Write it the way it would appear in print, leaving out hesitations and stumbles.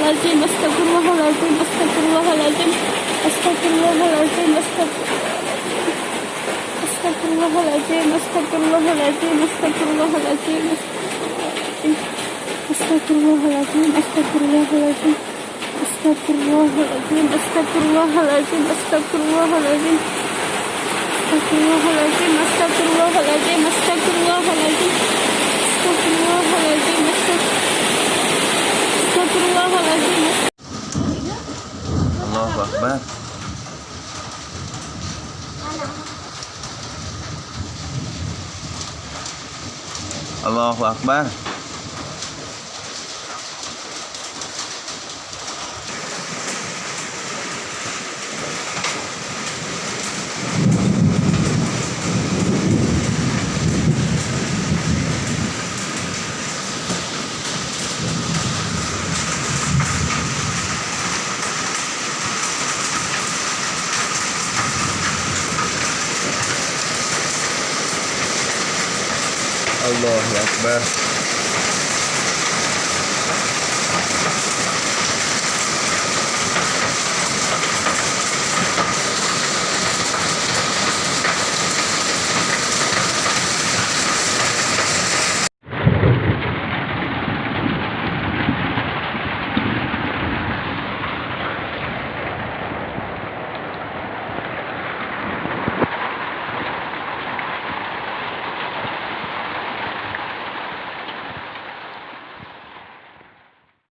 Astaghfirullahaladzim, astaghfirullahaladzim, astaghfirullahaladzim, astaghfirullahaladzim, astaghfirullahaladzim, astaghfirullahaladzim, astaghfirullahaladzim, astaghfirullahaladzim, astaghfirullahaladzim, astaghfirullahaladzim, astaghfirullahaladzim, astaghfirullahaladzim, astaghfirullahaladzim, astaghfirullahaladzim, astaghfirullahaladzim, astaghfirullahaladzim, astaghfirullahaladzim. Allahu Akbar. Allahu Akbar. Allahu Akbar.